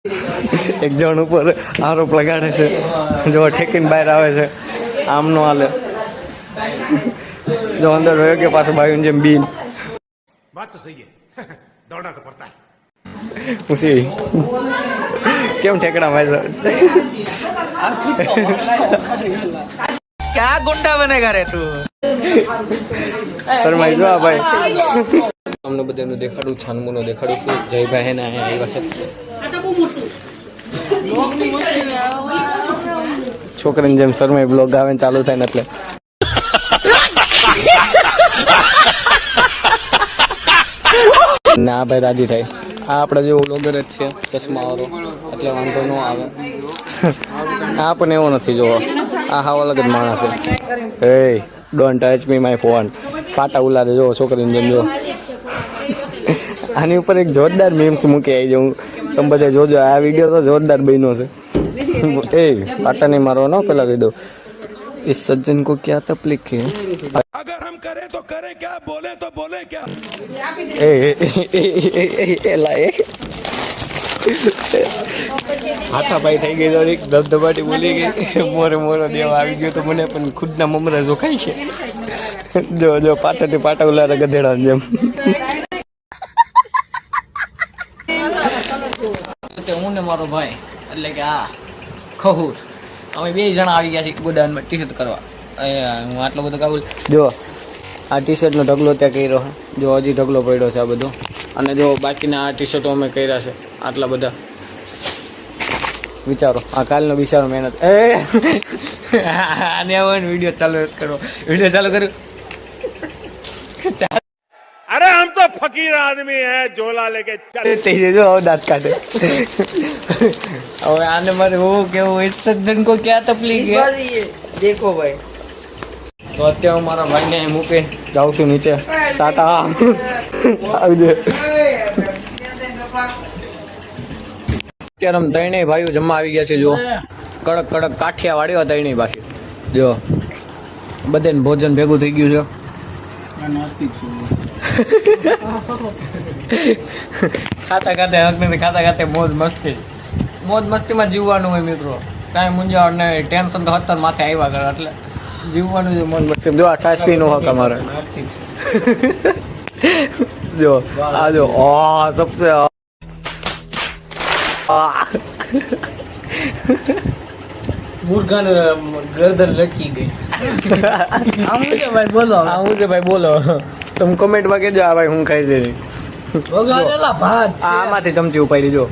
એક જણ ઉપર આરોપ લગાડે છે, જો ઠેકીને બહાર આવે છે, આમ નો હાલે. જો અંદર રહ્યો કે પાછું બાયું જેમ બીન बात तो सही है दौड़ना तो पड़ता है પૂછી કેમ ઠેકડા માર્યો? क्या गुंडा बनेगा रे तू? શરમાઈ જો આ ભાઈ. અમને બધાનું દેખાડું, છાનમુનો દેખાડું છું. જયભાઈ ને અહીંયા આવ્યા છે. છોકરીને જેમ શરમાઈ બ્લોગ આવે ને ચાલુ થાય ને એટલે ના ભાઈ રાજી થાય. આ આપણા જેવો બ્લોગર જ છે, ચશ્મા વાળો, એટલે વાંધો ન આવે. આ પણ એવો નથી જોવો, આ હાવ અલગ જ માણસ છે. એ don't touch me my phone. પાટા ઉલારે જો છોકરીને જેમ જો. આની ઉપર એક જોરદાર મીમ્સ મૂકી આવી જાઉં, તમે બધા જોજો. આ વિડીયો તો જોરદાર બન્યો છે. એ પાટા નહીં મારવા ન પેલા કહી દો. इस सज्जन को क्या तकलीफ है? अगर हम करें तो करें क्या, बोले तो बोले क्या. હાથાપાઈ થઈ ગઈ, દરેક ધબધબાટી બોલી ગઈ, મોરે મોરો દેવા આવી ગયો તો મને પણ ખુદના મમરા જોખાય છે. જો જો પાછળથી પાટા ઉલારે ગધેડા જેમ. હું ને મારો ભાઈ એટલે કે આ ખહુર અમે બે જણા આવી ગયા છીએ ગોડાઉનમાં ટી શર્ટ કરવા. હું આટલો બધો કાબુલ. જો આ ટી શર્ટનો ઢગલો ત્યાં કર્યો, જો હજી ઢગલો પડ્યો છે આ બધો. અને જો બાકીના આ ટી શર્ટો અમે કર્યા છે આટલા બધા. વિચારો આ કાલનો બિચારો મહેનત. આને હવે વિડીયો ચાલુ કરો, વિડીયો ચાલુ કર્યું. अरे हम तो फकीर आदमी है, झोला लेके चल. જો દાંત કાઢે. હવે આને મારે હું કેવું, इस सज्जन को क्या तकलीफ है? देखो भाई, તો અત્યારે હું મારા ભાઈને અહીં મૂકી જાઉં છું નીચે. ટાટા આવજે. અત્યારે આમ ત્રણેય ભાઈઓ જમવા આવી ગયા છે. જો કડક કડક કાઠિયા વાળ્યો ત્રણેય પાછી. જો બધાને ભોજન ભેગું થઈ ગયું છે. ખાતા ખાતે હક નથી, ખાતા ખાતે મોજ મસ્તી. મોજ મસ્તીમાં જીવવાનું હોય મિત્રો, કાંઈ મૂંઝાવણ નહીં. ટેન્શન તો અત્યારે માથે આવ્યા કરે એટલે જીવવાનું છે મોજ મસ્તી. જો આ છાશ પી નો હક અમારે. જો આ જો સબસે મુર્ગાનું ગરદન લટકી ગઈ. આવું છે ભાઈ બોલો. આવું છે ભાઈ બોલો. તમે કોમેન્ટમાં કહેજો આ ભાઈ હું ખાઈ છે. વઘારેલા ભાત છે. આમાંથી ચમચી ઉપાડી જો.